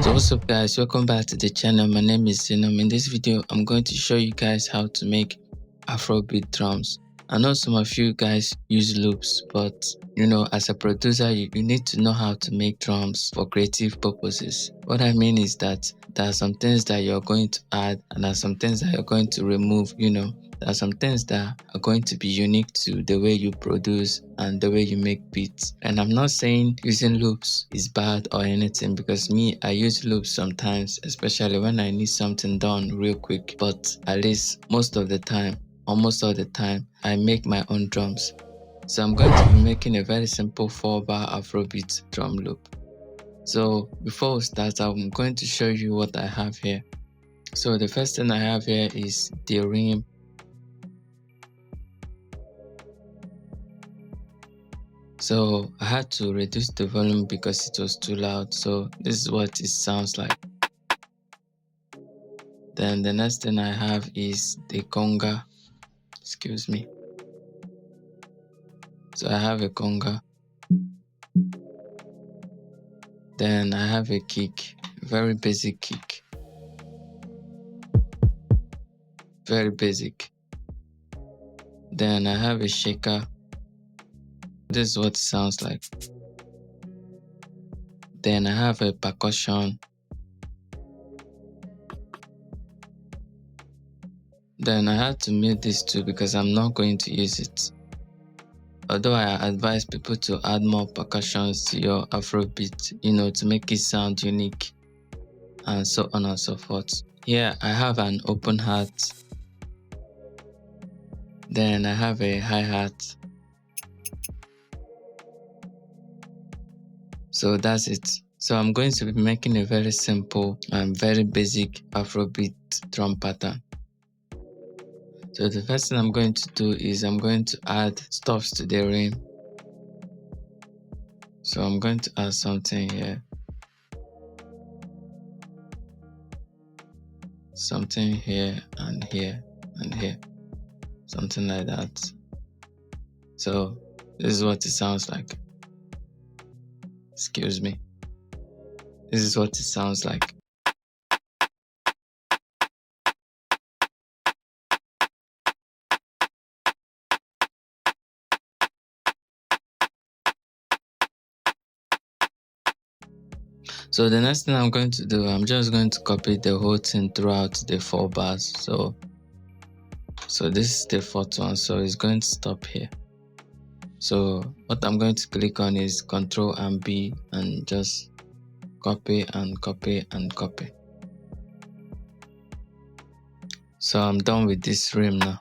So what's up guys, welcome back to the channel. My name is Zenom. In this video I'm going to show you guys how to make Afrobeat drums. I know some of you guys use loops, but as a producer you need to know how to make drums for creative purposes. What I mean is that there are some things that you're going to add and there are some things that you're going to remove. There are some things that are going to be unique to the way you produce and the way you make beats. And I'm not saying using loops is bad or anything, because me, I use loops sometimes, especially when I need something done real quick. But at least most of the time, almost all the time, I make my own drums. So I'm going to be making a very simple 4-bar Afrobeat drum loop. So before we start, I'm going to show you what I have here. So the first thing I have here is the rim. So I had to reduce the volume because it was too loud. So this is what it sounds like. Then the next thing I have is the conga. Excuse me. So I have a conga. Then I have a kick, very basic kick. Very basic. Then I have a shaker. This is what it sounds like. Then I have a percussion. Then I had to mute this too because I'm not going to use it. Although I advise people to add more percussions to your Afrobeat, to make it sound unique and so on and so forth. Here I have an open hat. Then I have a hi-hat. So that's it. So I'm going to be making a very simple and very basic Afrobeat drum pattern. So the first thing I'm going to do is I'm going to add stops to the rim. So I'm going to add something here. Something here and here and here. Something like that. So this is what it sounds like. Excuse me. This is what it sounds like. So the next thing I'm going to do, I'm just going to copy the whole thing throughout the 4 bars. So this is the 4th one, so it's going to stop here. So what I'm going to click on is Ctrl and B and just copy and copy and copy. So I'm done with this rim now.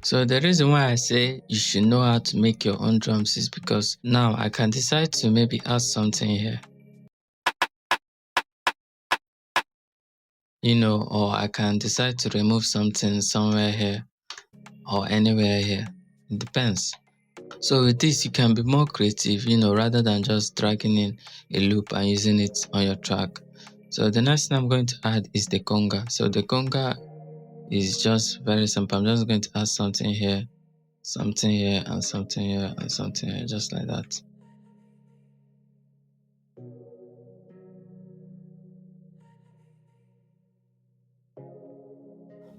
So the reason why I say you should know how to make your own drums is because now I can decide to maybe add something here. Or I can decide to remove something somewhere here or anywhere here. It depends. So with this, you can be more creative, rather than just dragging in a loop and using it on your track. So the next thing I'm going to add is the conga. So the conga is just very simple. I'm just going to add something here, something here, and something here, and something here, just like that.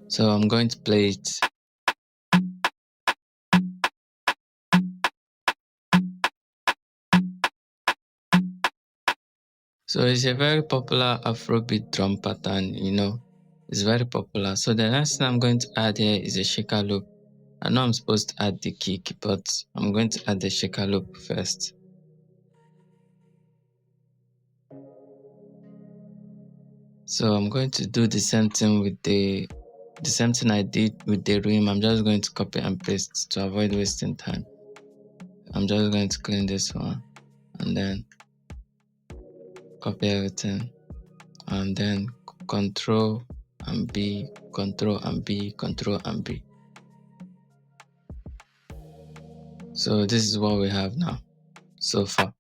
So I'm going to play it. So it's a very popular Afrobeat drum pattern, it's very popular. So the next thing I'm going to add here is a shaker loop. I know I'm supposed to add the kick, but I'm going to add the shaker loop first. So I'm going to do the same thing with the same thing I did with the rim. I'm just going to copy and paste to avoid wasting time. I'm just going to clean this one and then copy everything and then Control and B, Control and B, Control and B. So this is what we have now so far.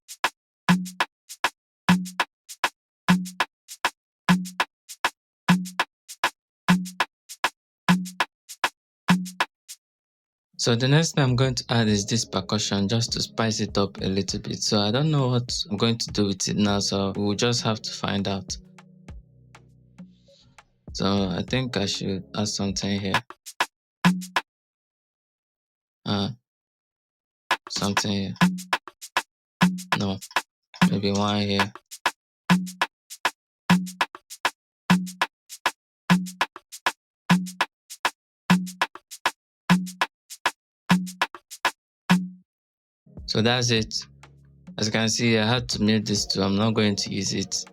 So the next thing I'm going to add is this percussion just to spice it up a little bit. So I don't know what I'm going to do with it now, so we'll just have to find out. So I think I should add something here. Something here. No, maybe one here. So that's it. As you can see, I had to mute this too. I'm not going to use it.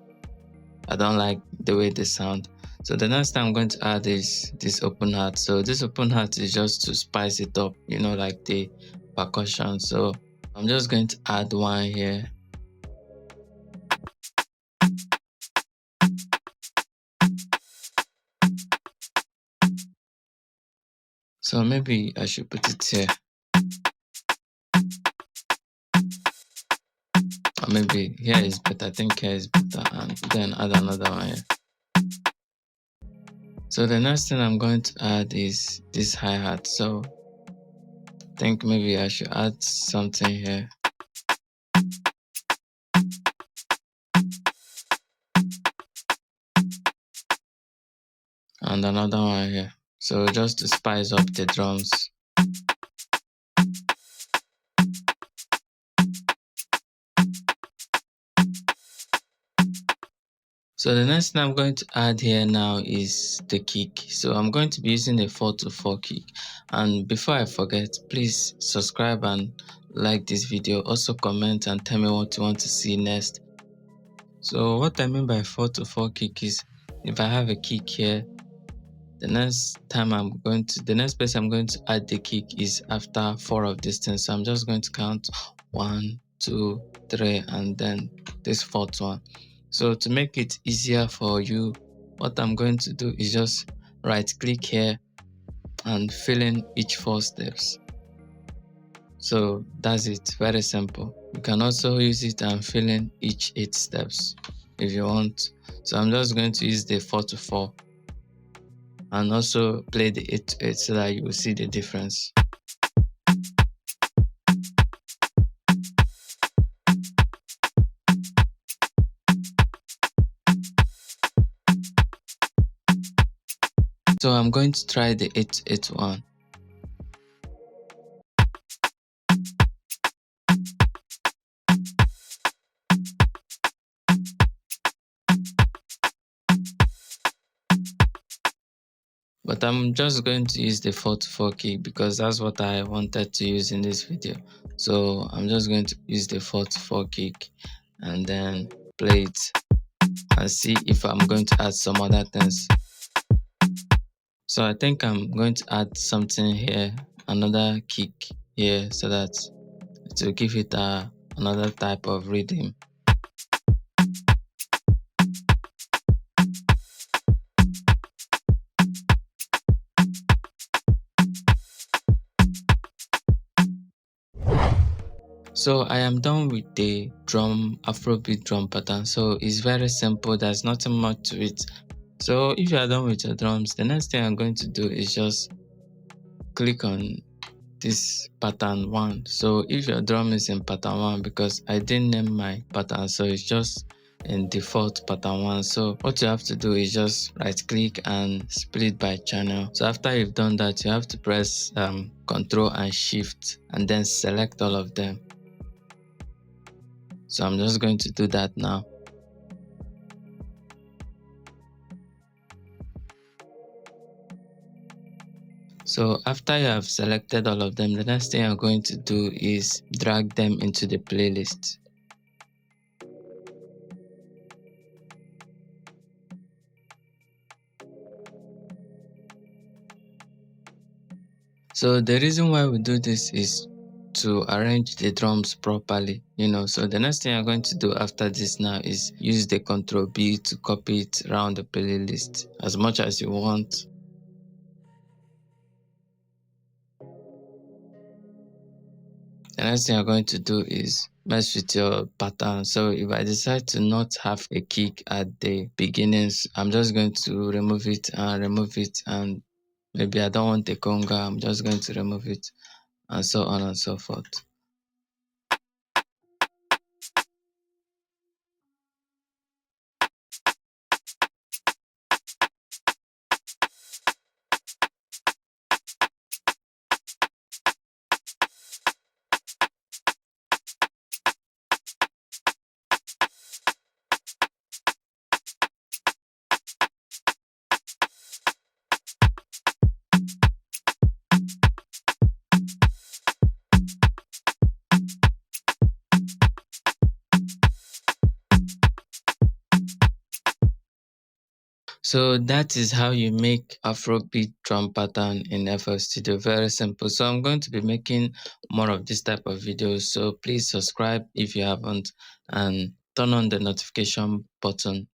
I don't like the way they sound. So the next thing I'm going to add is this open heart. So this open heart is just to spice it up, you know, like the percussion. So I'm just going to add one here. So maybe I should put it here. Or maybe here is better. I think here is better. And then add another one here. So the next thing I'm going to add is this hi-hat. So I think maybe I should add something here. And another one here. So just to spice up the drums. So the next thing I'm going to add here now is the kick. So I'm going to be using a 4/4 kick. And before I forget, please subscribe and like this video. Also comment and tell me what you want to see next. So what I mean by 4/4 kick is if I have a kick here, the next place I'm going to add the kick is after 4 of these things. So I'm just going to count 1, 2, 3, and then this fourth one. So to make it easier for you, what I'm going to do is just right click here and fill in each 4 steps. So that's it, very simple. You can also use it and fill in each 8 steps if you want. So I'm just going to use the 4/4 and also play the 8/8 so that you will see the difference. So I'm going to try the 8/8 one. But I'm just going to use the 4/4 kick because that's what I wanted to use in this video. So I'm just going to use the 4/4 kick and then play it and see if I'm going to add some other things. So I think I'm going to add something here, another kick here, so that it will give it another type of rhythm. So I am done with the Afrobeat drum pattern. So it's very simple, there's nothing much to it. So if you are done with your drums, the next thing I'm going to do is just click on this pattern 1. So if your drum is in pattern 1, because I didn't name my pattern, so it's just in default pattern 1. So what you have to do is just right click and split by channel. So after you've done that, you have to press Ctrl and Shift and then select all of them. So I'm just going to do that now. So after you have selected all of them, the next thing you're going to do is drag them into the playlist. So the reason why we do this is to arrange the drums properly, so the next thing you're going to do after this now is use the Ctrl B to copy it around the playlist as much as you want. The next thing you're going to do is mess with your pattern. So if I decide to not have a kick at the beginnings, I'm just going to remove it, and maybe I don't want a conga, I'm just going to remove it. and so on and so forth. So that is how you make Afrobeat drum pattern in FL Studio. Very simple. So I'm going to be making more of this type of videos. So please subscribe if you haven't and turn on the notification button